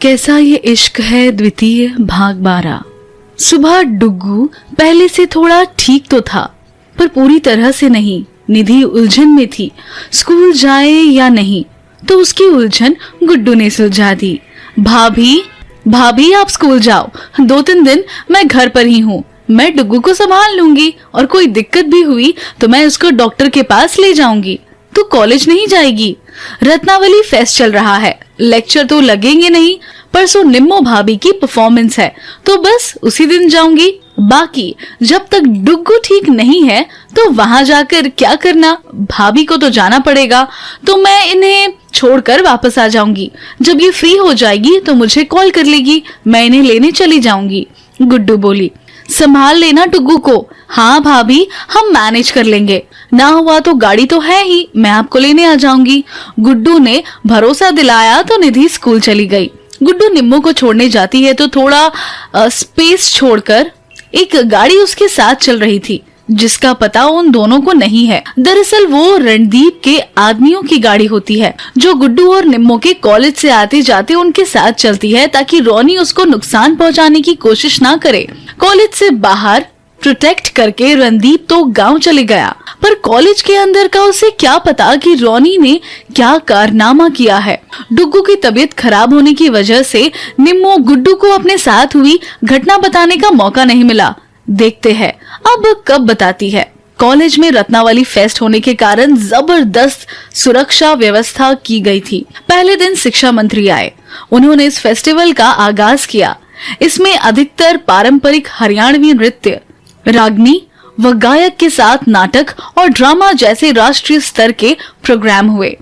कैसा ये इश्क है द्वितीय भाग 12। सुबह डुग्गू पहले से थोड़ा ठीक तो था, पर पूरी तरह से नहीं। निधि उलझन में थी, स्कूल जाए या नहीं, तो उसकी उलझन गुड्डू ने सुलझा दी। भाभी भाभी आप स्कूल जाओ, 2-3 दिन मैं घर पर ही हूँ, मैं डुग्गू को संभाल लूंगी और कोई दिक्कत भी हुई तो मैं उसको डॉक्टर के पास ले जाऊंगी। तू कॉलेज नहीं जाएगी? रत्नावली फेस्ट चल रहा है, लेक्चर तो लगेंगे नहीं, परसों निम्मो भाभी की परफॉर्मेंस है तो बस उसी दिन जाऊंगी। बाकी जब तक डुग्गू ठीक नहीं है तो वहां जाकर क्या करना, भाभी को तो जाना पड़ेगा, तो मैं इन्हें छोड़कर वापस आ जाऊंगी। जब ये फ्री हो जाएगी तो मुझे कॉल कर लेगी, मैं इन्हें लेने चली जाऊंगी। गुड्डू बोली, संभाल लेना डुग्गू को। हाँ भाभी, हम मैनेज कर लेंगे, ना हुआ तो गाड़ी तो है ही, मैं आपको लेने आ जाऊंगी। गुड्डू ने भरोसा दिलाया तो निधि स्कूल चली गई। गुड्डू निम्मो को छोड़ने जाती है तो थोड़ा स्पेस छोड़कर एक गाड़ी उसके साथ चल रही थी, जिसका पता उन दोनों को नहीं है। दरअसल वो रणदीप के आदमियों की गाड़ी होती है, जो गुड्डू और निम्मो के कॉलेज से आते जाते उनके साथ चलती है, ताकि रोनी उसको नुकसान पहुंचाने की कोशिश ना करे। कॉलेज से बाहर प्रोटेक्ट करके रणदीप तो गांव चले गया, पर कॉलेज के अंदर का उसे क्या पता कि रोनी ने क्या कारनामा किया है। डुग्गू की तबीयत खराब होने की वजह से निम्मो गुड्डू को अपने साथ हुई घटना बताने का मौका नहीं मिला। देखते हैं अब कब बताती है। कॉलेज में रत्नावली फेस्ट होने के कारण जबरदस्त सुरक्षा व्यवस्था की गई थी। पहले दिन शिक्षा मंत्री आए, उन्होंने इस फेस्टिवल का आगाज किया। इसमें अधिकतर पारंपरिक हरियाणवी नृत्य, रागनी व गायक के साथ नाटक और ड्रामा जैसे राष्ट्रीय स्तर के प्रोग्राम हुए।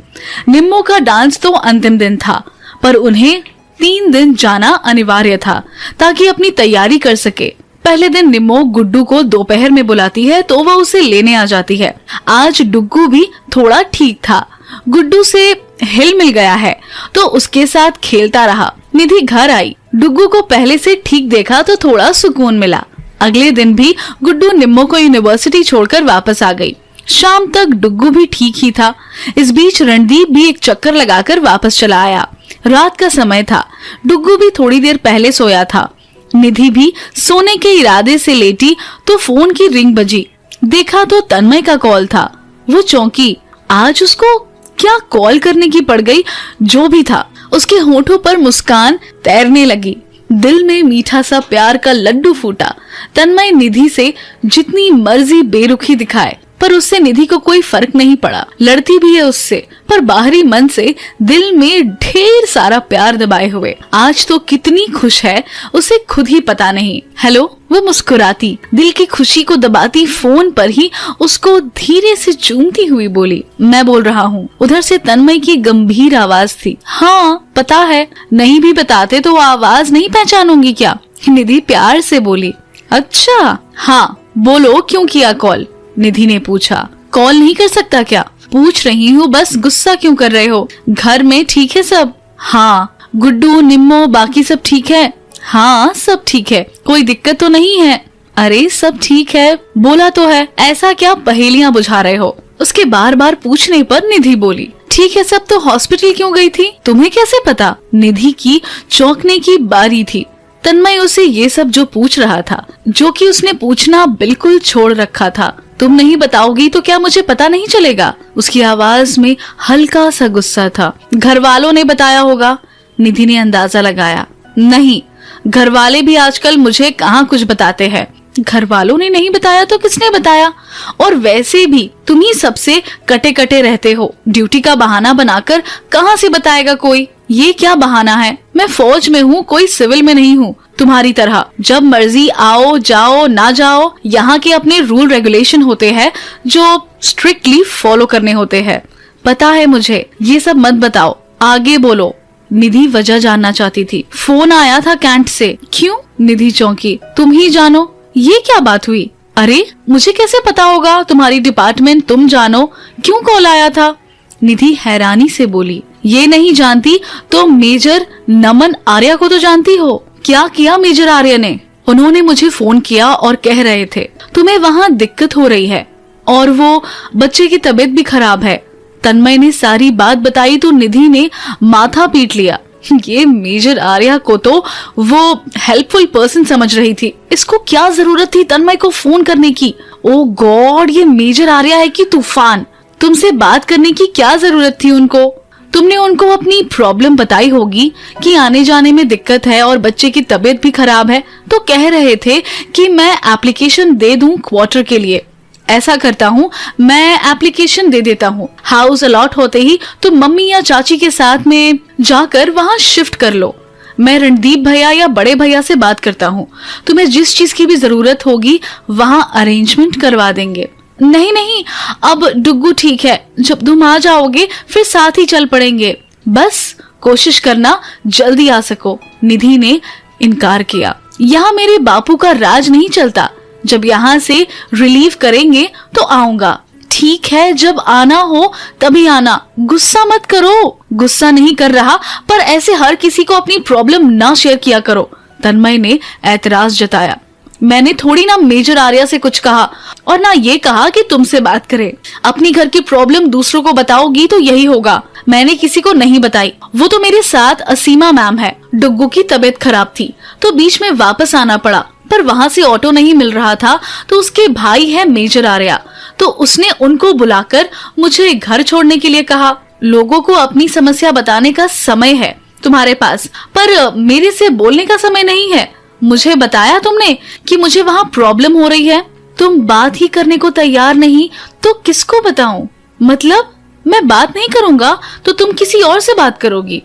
निम्मो का डांस तो अंतिम दिन था, पर उन्हें 3 दिन जाना अनिवार्य था ताकि अपनी तैयारी कर सके। पहले दिन निम्मो गुड्डू को दोपहर में बुलाती है तो वह उसे लेने आ जाती है। आज डुग्गू भी थोड़ा ठीक था, गुड्डू से हिल मिल गया है तो उसके साथ खेलता रहा। निधि घर आई, डुग्गू को पहले से ठीक देखा तो थोड़ा सुकून मिला। अगले दिन भी गुड्डू निम्मो को यूनिवर्सिटी छोड़कर वापस आ गई। शाम तक डुग्गू भी ठीक ही था। इस बीच रणदीप भी एक चक्कर लगाकर वापस चला आया। रात का समय था, डुग्गू भी थोड़ी देर पहले सोया था। निधि भी सोने के इरादे से लेटी तो फोन की रिंग बजी। देखा तो तन्मय का कॉल था। वो चौंकी, आज उसको क्या कॉल करने की पड़ गई। जो भी था, उसके होठों पर मुस्कान तैरने लगी, दिल में मीठा सा प्यार का लड्डू फूटा। तन्मय निधि से जितनी मर्जी बेरुखी दिखाए, पर उससे निधि को कोई फर्क नहीं पड़ा। लड़ती भी है उससे, पर बाहरी मन से दिल में ढेर सारा प्यार दबाए हुए। आज तो कितनी खुश है उसे खुद ही पता नहीं। हेलो, वो मुस्कुराती, दिल की खुशी को दबाती फोन पर ही उसको धीरे से चूमती हुई बोली, मैं बोल रहा हूँ। उधर से तन्मय की गंभीर आवाज थी। हाँ पता है, नहीं भी बताते तो आवाज नहीं पहचानूंगी क्या? निधि प्यार से बोली। अच्छा हाँ बोलो, क्यों किया कॉल? निधि ने पूछा। कॉल नहीं कर सकता क्या? पूछ रही हूँ, बस गुस्सा क्यों कर रहे हो? घर में ठीक है सब? हाँ। गुड्डू, निम्मो, बाकी सब ठीक है? हाँ सब ठीक है, कोई दिक्कत तो नहीं है? अरे सब ठीक है, बोला तो है, ऐसा क्या पहेलियां बुझा रहे हो? उसके बार बार पूछने पर निधि बोली, ठीक है सब, तो हॉस्पिटल क्यों गई थी? तुम्हें कैसे पता? निधि की चौंकने की बारी थी। तन्मय उसे ये सब जो पूछ रहा था, जो कि उसने पूछना बिल्कुल छोड़ रखा था। तुम नहीं बताओगी तो क्या मुझे पता नहीं चलेगा? उसकी आवाज में हल्का सा गुस्सा था। घर वालों ने बताया होगा, निधि ने अंदाजा लगाया। नहीं, घर वाले भी आजकल मुझे कहाँ कुछ बताते हैं। घर वालों ने नहीं बताया तो किसने बताया? और वैसे भी तुम ही सबसे कटे कटे रहते हो, ड्यूटी का बहाना बनाकर कहाँ से बताएगा कोई? ये क्या बहाना है? मैं फौज में हूँ, कोई सिविल में नहीं हूँ तुम्हारी तरह। जब मर्जी आओ जाओ, ना जाओ, यहाँ के अपने रूल रेगुलेशन होते हैं जो स्ट्रिक्टली फॉलो करने होते हैं। पता है मुझे, ये सब मत बताओ, आगे बोलो। निधि वजह जानना चाहती थी। फोन आया था कैंट से। क्यों? निधि चौंकी। तुम ही जानो, ये क्या बात हुई? अरे मुझे कैसे पता होगा? तुम्हारी डिपार्टमेंट, तुम जानो, क्यों कॉल आया था? निधि हैरानी से बोली, ये नहीं जानती तो मेजर नमन आर्या को तो जानती हो। क्या किया मेजर आर्या ने? उन्होंने मुझे फोन किया और कह रहे थे तुम्हें वहाँ दिक्कत हो रही है और वो बच्चे की तबीयत भी खराब है। तन्मय ने सारी बात बताई तो निधि ने माथा पीट लिया। ये मेजर आर्या को तो वो हेल्पफुल पर्सन समझ रही थी। इसको क्या जरूरत थी तन्मय को फोन करने की? ओ गॉड, ये मेजर आर्या है कि तूफान? तुमसे बात करने की क्या जरूरत थी उनको? तुमने उनको अपनी प्रॉब्लम बताई होगी कि आने जाने में दिक्कत है और बच्चे की तबीयत भी खराब है, तो कह रहे थे कि मैं एप्लीकेशन दे दूं क्वार्टर के लिए। ऐसा करता हूँ, मैं एप्लीकेशन दे देता हूँ, हाउस अलॉट होते ही तुम मम्मी या चाची के साथ में जाकर वहाँ शिफ्ट कर लो। मैं रणदीप भैया या बड़े भैया से बात करता हूँ, तुम्हें जिस चीज की भी जरूरत होगी वहाँ अरेंजमेंट करवा देंगे। नहीं नहीं, अब डुग्गू ठीक है, जब तुम आ जाओगे फिर साथ ही चल पड़ेंगे। बस कोशिश करना जल्दी आ सको। निधि ने इनकार किया। यहाँ मेरे बापू का राज नहीं चलता, जब यहाँ से रिलीव करेंगे तो आऊंगा। ठीक है, जब आना हो तभी आना, गुस्सा मत करो। गुस्सा नहीं कर रहा, पर ऐसे हर किसी को अपनी प्रॉब्लम ना शेयर किया करो, तन्मय ने एतराज जताया। मैंने थोड़ी ना मेजर आर्या से कुछ कहा और ना ये कहा कि तुमसे बात करे। अपनी घर की प्रॉब्लम दूसरों को बताओगी तो यही होगा। मैंने किसी को नहीं बताई। वो तो मेरे साथ असीमा मैम है। डुग्गू की तबीयत खराब थी तो बीच में वापस आना पड़ा, पर वहाँ से ऑटो नहीं मिल रहा था, तो उसके भाई है मेजर आर्या, तो उसने उनको बुलाकर मुझे घर छोड़ने के लिए कहा। लोगों को अपनी समस्या बताने का समय है तुम्हारे पास, पर मेरे से बोलने का समय नहीं है। मुझे बताया तुमने कि मुझे वहाँ प्रॉब्लम हो रही है, तुम बात ही करने को तैयार नहीं तो किसको बताऊं? मतलब मैं बात नहीं करूंगा तो तुम किसी और से बात करोगी?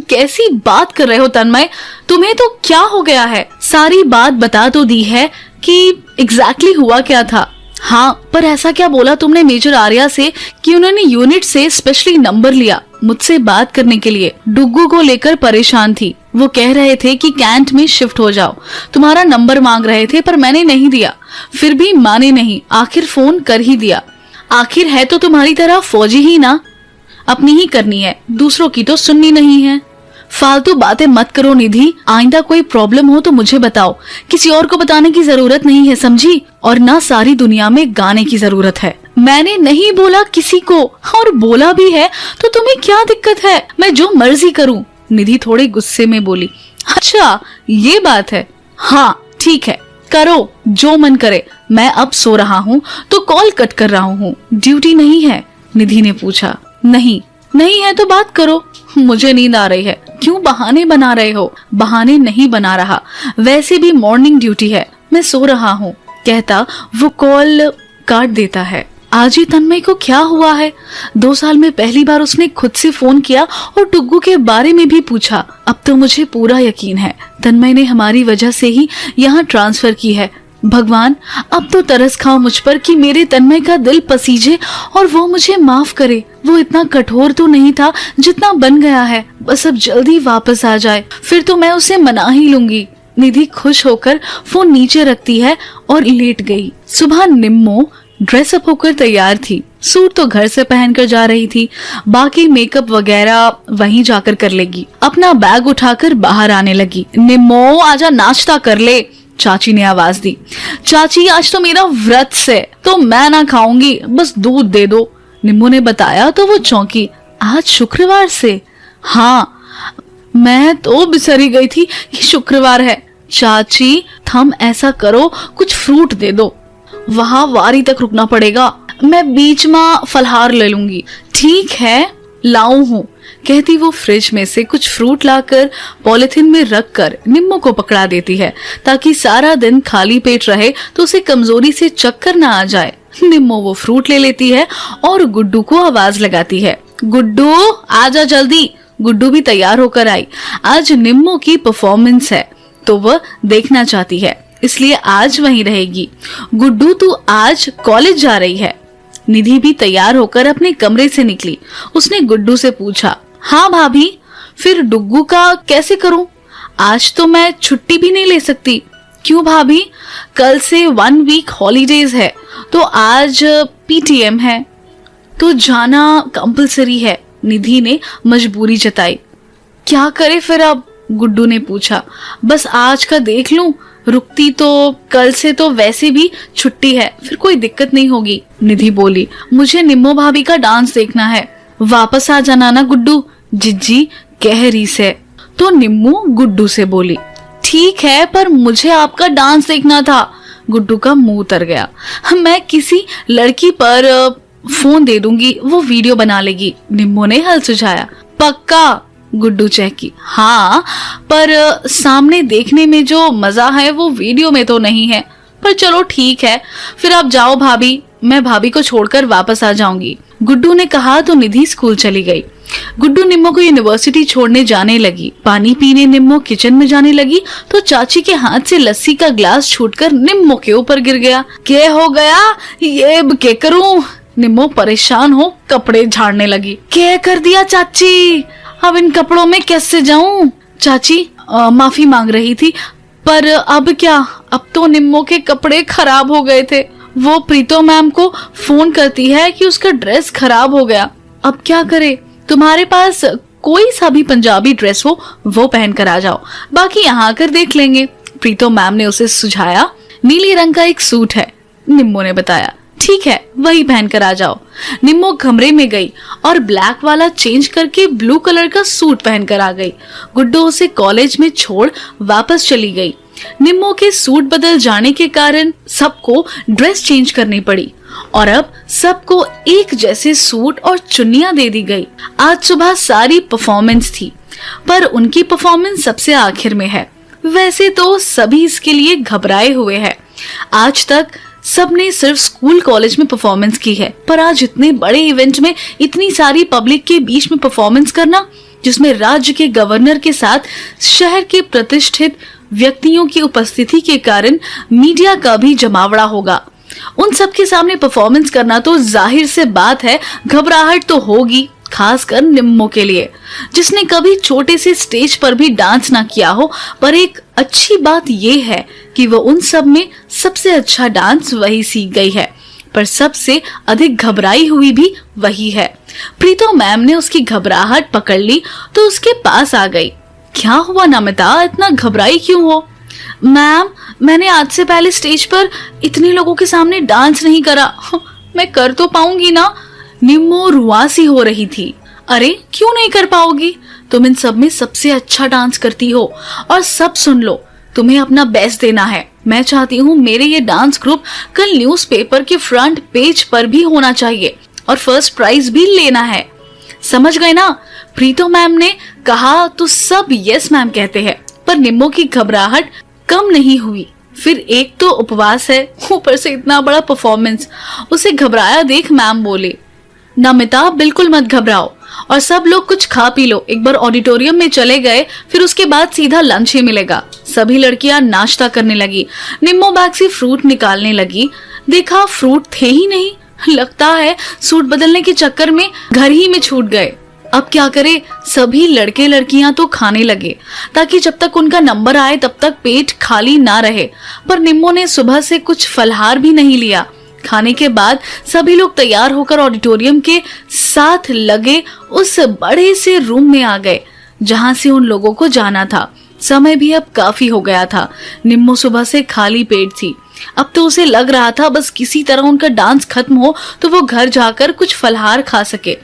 कैसी बात कर रहे हो तन्मय, तुम्हें तो क्या हो गया है? सारी बात बता तो दी है कि एग्जैक्टली हुआ क्या था। हाँ, पर ऐसा क्या बोला तुमने मेजर आर्या से कि उन्होंने यूनिट से स्पेशली नंबर लिया मुझसे बात करने के लिए? डुग्गू को लेकर परेशान थी। वो कह रहे थे कि कैंट में शिफ्ट हो जाओ। तुम्हारा नंबर मांग रहे थे पर मैंने नहीं दिया, फिर भी माने नहीं, आखिर फोन कर ही दिया। आखिर है तो तुम्हारी तरह फौजी ही ना, अपनी ही करनी है, दूसरों की तो सुननी नहीं है। फालतू बातें मत करो निधि, आइंदा कोई प्रॉब्लम हो तो मुझे बताओ, किसी और को बताने की जरूरत नहीं है, समझी? और ना सारी दुनिया में गाने की जरूरत है। मैंने नहीं बोला किसी को, और बोला भी है तो तुम्हें क्या दिक्कत है? मैं जो मर्जी करूं। निधि थोड़े गुस्से में बोली। अच्छा ये बात है, हाँ ठीक है, करो जो मन करे। मैं अब सो रहा हूँ तो कॉल कट कर रहा हूँ। ड्यूटी नहीं है? निधि ने पूछा। नहीं है तो बात करो, मुझे नींद आ रही है। क्यों बहाने बना रहे हो? बहाने नहीं बना रहा, वैसे भी मॉर्निंग ड्यूटी है, मैं सो रहा हूँ, कहता वो कॉल काट देता है। आज ही तन्मय को क्या हुआ है? 2 साल में पहली बार उसने खुद से फोन किया और डुग्गू के बारे में भी पूछा। अब तो मुझे पूरा यकीन है तन्मय ने हमारी वजह से ही यहाँ ट्रांसफर की है। भगवान, अब तो तरस खाओ मुझ पर कि मेरे तन्मय का दिल पसीजे और वो मुझे माफ करे। वो इतना कठोर तो नहीं था जितना बन गया है। बस अब जल्दी वापस आ जाए, फिर तो मैं उसे मना ही लूंगी। निधि खुश होकर फोन नीचे रखती है और लेट गई। सुबह निम्मो ड्रेसअप होकर तैयार थी। सूट तो घर से पहनकर जा रही थी, बाकी मेकअप वगैरह वहीं जाकर कर लेगी। अपना बैग उठाकर बाहर आने लगी। निम्मो आजा, नाश्ता कर ले, चाची ने आवाज दी। चाची आज तो मेरा व्रत से, तो मैं ना खाऊंगी, बस दूध दे दो, निम्मो ने बताया तो वो चौंकी। आज शुक्रवार से? हाँ, मैं तो बिसरी गई थी कि शुक्रवार है। चाची थम ऐसा करो, कुछ फ्रूट दे दो, वहाँ वारी तक रुकना पड़ेगा, मैं बीच में फलहार ले लूंगी। ठीक है लाऊं हूँ, कहती वो फ्रिज में से कुछ फ्रूट लाकर पॉलिथीन में रखकर निम्मो को पकड़ा देती है ताकि सारा दिन खाली पेट रहे तो उसे कमजोरी से चक्कर ना आ जाए। निम्मो वो फ्रूट ले लेती है और गुड्डू को आवाज लगाती है। गुड्डू आजा जल्दी। गुड्डू भी तैयार होकर आई। आज निम्मो की परफॉर्मेंस है तो वह देखना चाहती है, इसलिए आज वहीं रहेगी। गुड्डू तू आज कॉलेज जा रही है? निधि भी तैयार होकर अपने कमरे से निकली। उसने गुड्डू से पूछा। हाँ भाभी, फिर डुग्गू का कैसे करूं? आज तो मैं छुट्टी भी नहीं ले सकती। क्यों भाभी? कल से 1 वीक हॉलीडेज है तो आज पीटीएम है तो जाना कंपलसरी है। निधि ने मजबूरी जताई। क्या करे फिर अब? गुड्डू ने पूछा। बस आज का देख लूं, रुकती तो कल से तो वैसे भी छुट्टी है, फिर कोई दिक्कत नहीं होगी। निधि बोली। मुझे निम्मो भाभी का डांस देखना है। वापस आ जाना ना गुड्डू, जिज्जी कह रही से। तो निम्मो गुड्डू से बोली, ठीक है पर मुझे आपका डांस देखना था। गुड्डू का मुंह उतर गया। मैं किसी लड़की पर फोन दे दूंगी, वो वीडियो बना लेगी, निम्मो ने हल सुझाया। पक्का? गुड्डू चहकी। हाँ, पर सामने देखने में जो मजा है वो वीडियो में तो नहीं है। पर चलो ठीक है, फिर आप जाओ भाभी, मैं भाभी को छोड़कर वापस आ जाऊंगी। गुड्डू ने कहा तो निधि स्कूल चली गई। गुड्डू निम्मो को यूनिवर्सिटी छोड़ने जाने लगी। पानी पीने निम्मो किचन में जाने लगी तो चाची के हाथ से लस्सी का ग्लास छूटकर निम्मो के ऊपर गिर गया। क्या हो गया? ये अब क्या करूं? निम्मो परेशान हो कपड़े झाड़ने लगी। क्या कर दिया चाची? अब इन कपड़ों में कैसे जाऊं? चाची माफी मांग रही थी, पर अब क्या? अब तो निम्मो के कपड़े खराब हो गए थे। वो प्रीतो मैम को फोन करती है कि उसका ड्रेस खराब हो गया। अब क्या करे? तुम्हारे पास कोई सा भी पंजाबी ड्रेस हो वो पहन कर आ जाओ, बाकी यहाँ आकर देख लेंगे। प्रीतो मैम ने उसे सुझाया। नीले रंग का एक सूट है, निम्मो ने बताया। ठीक है, वही पहन कर आ जाओ। निम्मो कमरे में गई और ब्लैक वाला चेंज करके ब्लू कलर का सूट पहन कर आ गई। गुड्डू उसे कॉलेज में छोड़ वापस चली गई। निम्मो के सूट बदल जाने के कारण सबको ड्रेस चेंज करनी पड़ी और अब सबको एक जैसे सूट और चुन्नियां दे दी गई। आज सुबह सारी परफॉर्मेंस थी, पर उनकी परफॉर्मेंस सबसे आखिर में है। वैसे तो सभी इसके लिए घबराए हुए हैं। आज तक सबने सिर्फ स्कूल कॉलेज में परफॉर्मेंस की है, पर आज इतने बड़े इवेंट में इतनी सारी पब्लिक के बीच में परफॉर्मेंस करना, जिसमें राज्य के गवर्नर के साथ शहर के प्रतिष्ठित व्यक्तियों की उपस्थिति के कारण मीडिया का भी जमावड़ा होगा, उन सब के सामने परफॉर्मेंस करना तो जाहिर से बात है घबराहट तो होगी, खासकर निम्मो के लिए, जिसने कभी छोटे से स्टेज पर भी डांस ना किया हो। पर एक अच्छी बात यह है कि वो उन सब में सबसे अच्छा डांस वही सीख गई है, पर सबसे अधिक घबराई हुई भी वही है। प्रीतो मैम ने उसकी घबराहट पकड़ ली तो उसके पास आ गई। क्या हुआ नमिता, इतना घबराई क्यों हो? मैम, मैंने आज से पहले स्टेज पर इतने लोगों के सामने डांस नहीं करा, मैं कर तो पाऊंगी ना? निम्मो रुआसी हो रही थी। अरे क्यों नहीं कर पाओगी? तुम इन सब में सबसे अच्छा डांस करती हो और सब सुन लो, तुम्हें अपना बेस्ट देना है। मैं चाहती हूँ मेरे ये डांस ग्रुप कल न्यूज़पेपर के फ्रंट पेज पर भी होना चाहिए और फर्स्ट प्राइज भी लेना है। समझ गए ना? प्रीतो मैम ने कहा तो सब यस मैम कहते हैं, पर निम्मो की घबराहट कम नहीं हुई। फिर एक तो उपवास है, ऊपर से इतना बड़ा परफॉर्मेंस। उसे घबराया देख मैम बोले, नमिता बिल्कुल मत घबराओ और सब लोग कुछ खा पी लो। एक बार ऑडिटोरियम में चले गए, फिर उसके बाद सीधा लंच ही मिलेगा। सभी लड़कियां नाश्ता करने लगी। निम्मो बैग से फ्रूट निकालने लगी, देखा फ्रूट थे ही नहीं। लगता है सूट बदलने के चक्कर में घर ही में छूट गए। अब क्या करे? सभी लड़के लड़कियां तो खाने लगे ताकि जब तक उनका नंबर आए तब तक पेट खाली ना रहे, पर निम्मो ने सुबह से कुछ फलहार भी नहीं लिया। खाने के बाद सभी लोग तैयार होकर ऑडिटोरियम के साथ लगे उस बड़े से रूम में आ गए जहां से उन लोगों को जाना था। समय भी अब काफी हो गया था। निम्मो सुबह से खाली पेट थी। अब तो उसे लग रहा था बस किसी तरह उनका डांस खत्म हो तो वो घर जाकर कुछ फलहार खा सके।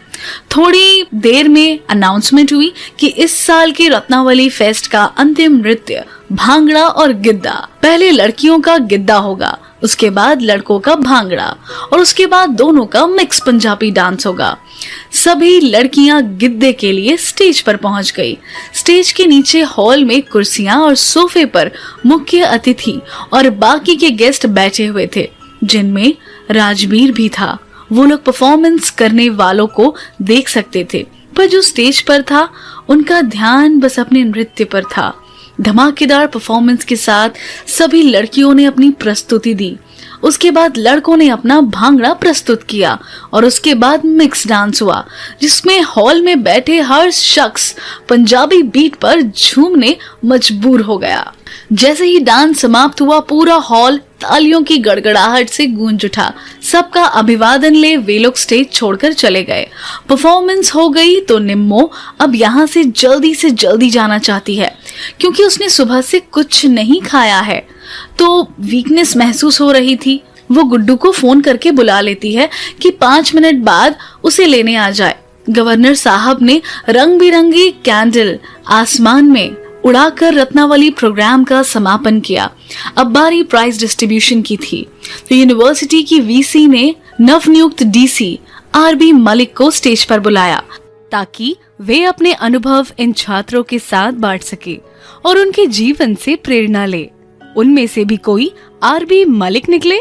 थोड़ी देर में अनाउंसमेंट हुई कि इस साल के रत्नावली फेस्ट का अंतिम नृत्य भांगड़ा और गिद्दा। पहले लड़कियों का गिद्दा होगा, उसके बाद लड़कों का भांगड़ा और उसके बाद दोनों का मिक्स पंजाबी डांस होगा। सभी लड़कियां गिद्दे के लिए स्टेज पर पहुंच गई। स्टेज के नीचे हॉल में कुर्सियां और सोफे पर मुख्य अतिथि और बाकी के गेस्ट बैठे हुए थे, जिनमें राजवीर भी था। वो लोग परफॉर्मेंस करने वालों को देख सकते थे, पर जो स्टेज पर था उनका ध्यान बस अपने नृत्य पर था। धमाकेदार परफॉर्मेंस के साथ सभी लड़कियों ने अपनी प्रस्तुति दी। उसके बाद लड़कों ने अपना भांगड़ा प्रस्तुत किया और उसके बाद मिक्स डांस हुआ, जिसमें हॉल में बैठे हर शख्स पंजाबी बीट पर झूमने मजबूर हो गया। जैसे ही डांस समाप्त हुआ, पूरा हॉल तालियों की गड़गड़ाहट से गूंज उठा। सबका अभिवादन ले वे लोग स्टेज छोड़कर चले गए। परफॉर्मेंस हो गई तो निम्मो अब यहाँ से जल्दी जाना चाहती है, क्योंकि उसने सुबह से कुछ नहीं खाया है तो वीकनेस महसूस हो रही थी। वो गुड्डू को फोन करके बुला लेती है कि 5 मिनट बाद उसे लेने आ जाए। गवर्नर साहब ने रंग बिरंगी कैंडल आसमान में उड़ाकर रत्नावली प्रोग्राम का समापन किया। अब बारी प्राइज डिस्ट्रीब्यूशन की थी, तो यूनिवर्सिटी की वीसी ने नवनियुक्त डीसी आरबी मलिक को स्टेज पर बुलाया ताकि वे अपने अनुभव इन छात्रों के साथ बांट सके और उनके जीवन से प्रेरणा ले। उनमें से भी कोई आरबी मलिक निकले।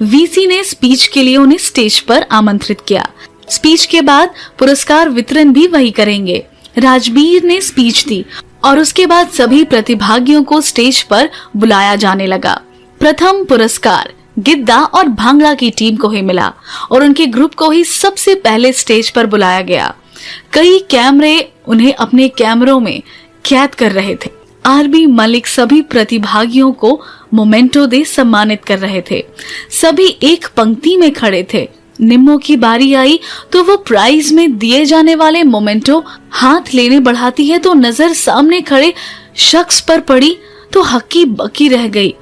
वीसी ने स्पीच के लिए उन्हें स्टेज पर आमंत्रित किया। स्पीच के बाद पुरस्कार वितरण भी वही करेंगे। राजबीर ने स्पीच दी और उसके बाद सभी प्रतिभागियों को स्टेज पर बुलाया जाने लगा। प्रथम पुरस्कार गिद्दा और भांगड़ा की टीम को ही मिला और उनके ग्रुप को ही सबसे पहले स्टेज पर बुलाया गया। कई कैमरे उन्हें अपने कैमरों में कैद कर रहे थे। आरबी मलिक सभी प्रतिभागियों को मोमेंटो दे सम्मानित कर रहे थे। सभी एक पंक्ति में खड़े थे। निम्मो की बारी आई तो वो प्राइज में दिए जाने वाले मोमेंटो हाथ लेने बढ़ाती है तो नजर सामने खड़े शख्स पर पड़ी तो हक्की बक्की रह गई।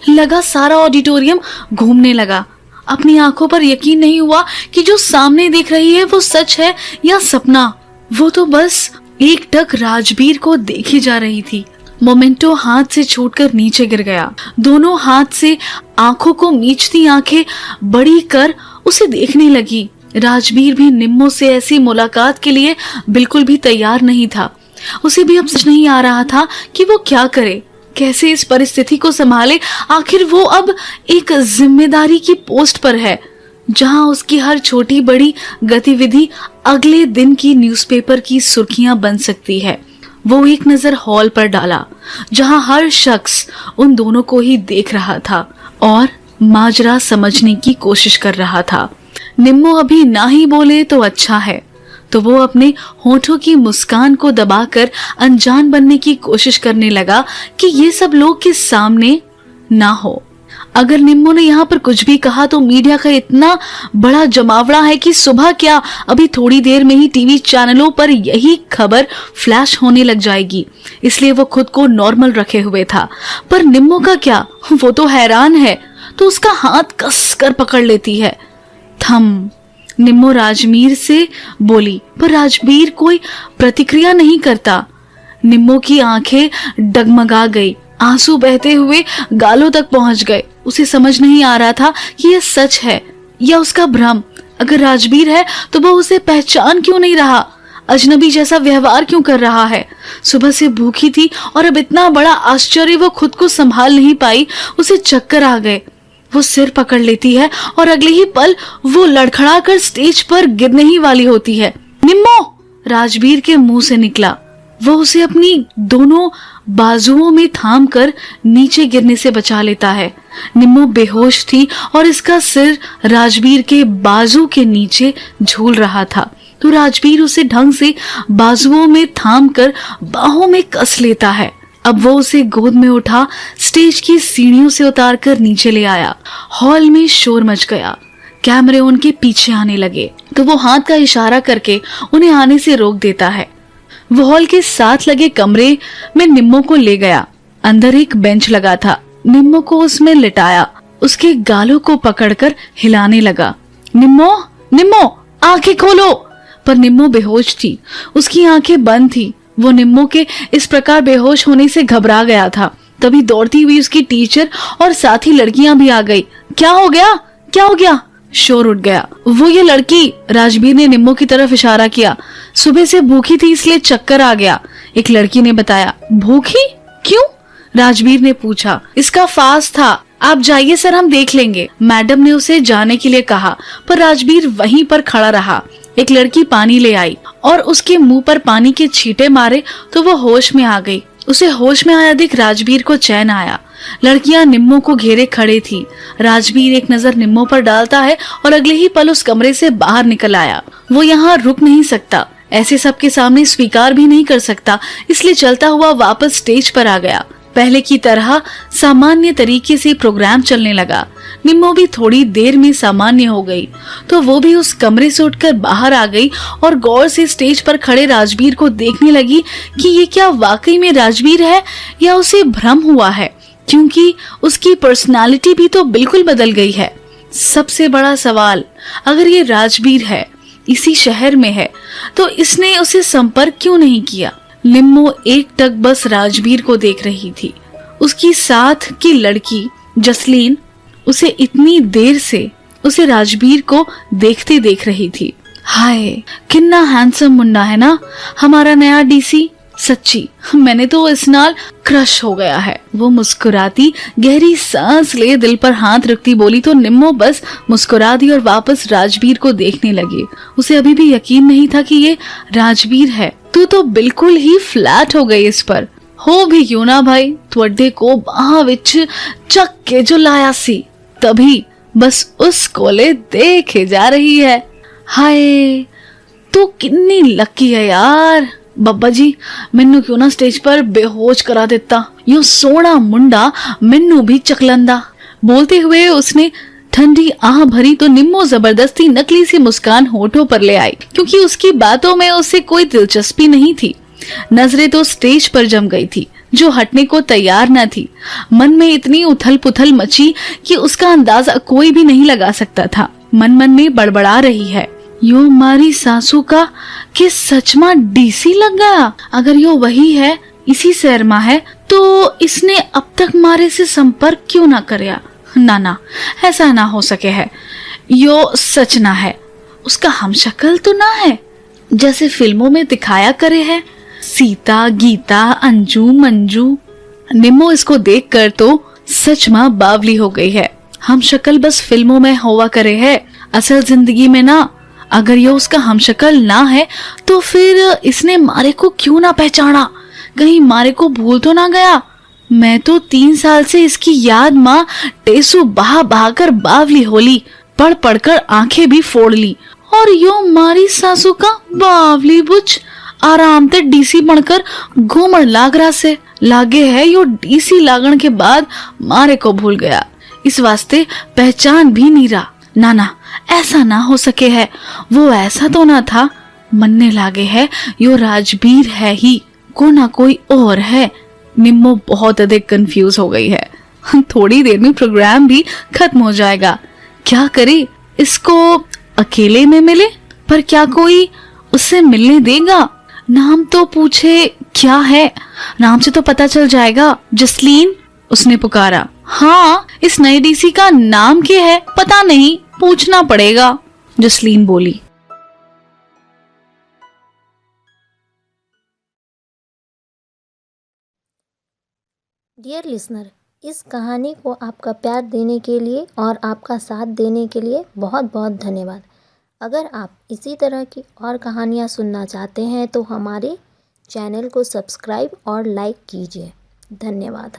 लगा सारा ऑडिटोरियम घूमने लगा। अपनी आंखों पर यकीन नहीं हुआ कि जो सामने देख रही है वो सच है या सपना। वो तो बस एकटक राजबीर को देखी जा रही थी। मोमेंटो हाथ से छूटकर नीचे गिर गया। दोनों हाथ से आंखों को मीचती आंखें बड़ी कर उसे देखने लगी। राजबीर भी निम्मो से ऐसी मुलाकात के लिए बिल्कुल भी तैयार नहीं था। उसे भी अब समझ नहीं आ रहा था कि वो क्या करे, कैसे इस परिस्थिति को संभाले। आखिर वो अब एक जिम्मेदारी की पोस्ट पर है जहां उसकी हर छोटी बड़ी गतिविधि अगले दिन की न्यूज़पेपर की सुर्खियां बन सकती है। वो एक नजर हॉल पर डाला जहां हर शख्स उन दोनों को ही देख रहा था और माजरा समझने की कोशिश कर रहा था। निम्मो अभी ना ही बोले तो अच्छा है, तो वो अपने होठों की मुस्कान को दबाकर अनजान बनने की कोशिश करने लगा कि ये सब लोग के सामने ना हो। अगर निम्मो ने यहाँ पर कुछ भी कहा तो मीडिया का इतना बड़ा जमावड़ा है कि सुबह क्या अभी थोड़ी देर में ही टीवी चैनलों पर यही खबर फ्लैश होने लग जाएगी। इसलिए वो खुद को नॉर्मल रखे हुए था। पर निम्मो का क्या, वो तो हैरान है तो उसका हाथ कस कर पकड़ लेती है। थम। निम्मो राजबीर से बोली पर राजबीर कोई प्रतिक्रिया नहीं करता। निम्मो की आंखें डगमगा गई, आंसू बहते हुए गालों तक पहुंच गए। उसे समझ नहीं आ रहा था कि यह सच है या उसका भ्रम। अगर राजबीर है तो वो उसे पहचान क्यों नहीं रहा, अजनबी जैसा व्यवहार क्यों कर रहा है। सुबह से भूखी थी और अब इतना बड़ा आश्चर्य वो खुद को संभाल नहीं पाई। उसे चक्कर आ गए। वो सिर पकड़ लेती है और अगले ही पल वो लड़खड़ा कर स्टेज पर गिरने ही वाली होती है। निम्मो! राजबीर के मुंह से निकला। वो उसे अपनी दोनों बाजुओं में थाम कर नीचे गिरने से बचा लेता है। निम्मो बेहोश थी और इसका सिर राजबीर के बाजू के नीचे झूल रहा था, तो राजबीर उसे ढंग से बाजुओं में थाम कर बाहों में कस लेता है। अब वो उसे गोद में उठा स्टेज की सीढ़ियों से उतारकर नीचे ले आया। हॉल में शोर मच गया। कैमरे उनके पीछे आने लगे तो वो हाथ का इशारा करके उन्हें आने से रोक देता है। वो हॉल के साथ लगे कमरे में निम्मो को ले गया। अंदर एक बेंच लगा था। निम्मो को उसमें लिटाया, उसके गालों को पकड़कर हिलाने लगा। निम्मो, निम्मो, आंखें खोलो। पर निम्मो बेहोश थी, उसकी आंखें बंद थी। वो निम्मो के इस प्रकार बेहोश होने से घबरा गया था। तभी दौड़ती हुई उसकी टीचर और साथी लड़कियां भी आ गई। क्या हो गया, क्या हो गया? शोर उठ गया। वो ये लड़की, राजबीर ने निम्मो की तरफ इशारा किया, सुबह से भूखी थी इसलिए चक्कर आ गया, एक लड़की ने बताया। भूखी? क्यों? राजबीर ने पूछा। इसका फास्ट था, आप जाइए सर, हम देख लेंगे। मैडम ने उसे जाने के लिए कहा, पर राजबीर वहीं पर खड़ा रहा। एक लड़की पानी ले आई और उसके मुंह पर पानी के छींटे मारे तो वो होश में आ गई। उसे होश में आया देख राजबीर को चैन आया। लड़कियां निम्मो को घेरे खड़े थी। राजबीर एक नजर निम्मो पर डालता है और अगले ही पल उस कमरे से बाहर निकल आया। वो यहाँ रुक नहीं सकता, ऐसे सबके सामने स्वीकार भी नहीं कर सकता, इसलिए चलता हुआ वापस स्टेज पर आ गया। पहले की तरह सामान्य तरीके से प्रोग्राम चलने लगा। निम्मो भी थोड़ी देर में सामान्य हो गई तो वो भी उस कमरे से उठकर बाहर आ गई और गौर से स्टेज पर खड़े राजबीर को देखने लगी कि ये क्या वाकई में राजबीर है या उसे भ्रम हुआ है, क्योंकि उसकी पर्सनालिटी भी तो बिल्कुल बदल गई है। सबसे बड़ा सवाल, अगर ये राजबीर है, इसी शहर में है, तो इसने उसे संपर्क क्यों नहीं किया? निम्मो एकटक बस राजवीर को देख रही थी। उसकी साथ की लड़की जसलीन उसे इतनी देर से उसे राजवीर को देखते देख रही थी। हाय कितना हैंडसम मुंडा है ना हमारा नया डीसी। सच्ची मैंने तो इस नाल क्रश हो गया है। वो मुस्कुराती गहरी सांस ले दिल पर हाथ रखती बोली तो निम्मो बस मुस्कुरा दी और वापस राजवीर को देखने लगी। उसे अभी भी यकीन नहीं था कि ये राजवीर है। तू तो बिल्कुल ही फ्लैट हो गई इस पर। हो भी क्यों ना भाई, तुअड्डे को बाहां विच चक के जो लाया सी तभी बस उस कोले देखे जा रही है। हाय तू कितनी लकी है यार। ਬੱਬਾ ਜੀ ਮੈਨੂੰ क्यों ना स्टेज पर बेहोश करा देता, यो सोना मुंडा मैनू भी चकलंदा। बोलते हुए उसने ठंडी आह भरी तो निम्मो जबरदस्ती नकली सी मुस्कान होठों पर ले आई, क्योंकि उसकी बातों में उसे कोई दिलचस्पी नहीं थी। नजरें तो स्टेज पर जम गई थी जो हटने को तैयार न थी। मन में इतनी उथल पुथल मची कि उसका अंदाजा कोई भी नहीं लगा सकता था। मन मन में बड़बड़ा रही है, यो मारी सासू का कि सच में डीसी लग गया। अगर यो वही है, इसी शहर में है, तो इसने अब तक मारे से संपर्क क्यों ना करया? ना ऐसा ना हो सके है। यो सच ना है, उसका हमशक्ल तो ना है जैसे फिल्मों में दिखाया करे है, सीता गीता अंजू मंजू। निम्मो इसको देखकर तो सच में बावली हो गई है। हमशक्ल बस फिल्मों में हुआ करे है, असल जिंदगी में ना। अगर ये उसका हमशक्ल ना है तो फिर इसने मारे को क्यों ना पहचाना? कहीं मारे को भूल तो ना गया? मैं तो 3 साल से इसकी याद माँ टेसू बहा कर बावली होली, पढ़ पढ़कर आंखें भी फोड़ ली, और यो मारी सासू का बावली बुच आराम से डीसी बनकर घूमन लाग रहा से। लागे है यो डीसी लागण के बाद मारे को भूल गया, इस वास्ते पहचान भी नहीं रहा। ना ऐसा ना हो सके है, वो ऐसा तो ना था। मनने लागे है यो राजवीर है ही, को ना कोई और है। निम्मो बहुत अधिक कंफ्यूज हो गई है। थोड़ी देर में प्रोग्राम भी खत्म हो जाएगा। क्या करे? इसको अकेले में मिले, पर क्या कोई उससे मिलने देगा? नाम तो पूछे क्या है, नाम से तो पता चल जाएगा। जसलीन, उसने पुकारा। हाँ, इस नए डीसी का नाम क्या है पता नहीं, पूछना पड़ेगा, जसलीन बोली। डियर लिसनर, इस कहानी को आपका प्यार देने के लिए और आपका साथ देने के लिए बहुत बहुत धन्यवाद। अगर आप इसी तरह की और कहानियाँ सुनना चाहते हैं तो हमारे चैनल को सब्सक्राइब और लाइक कीजिए। धन्यवाद।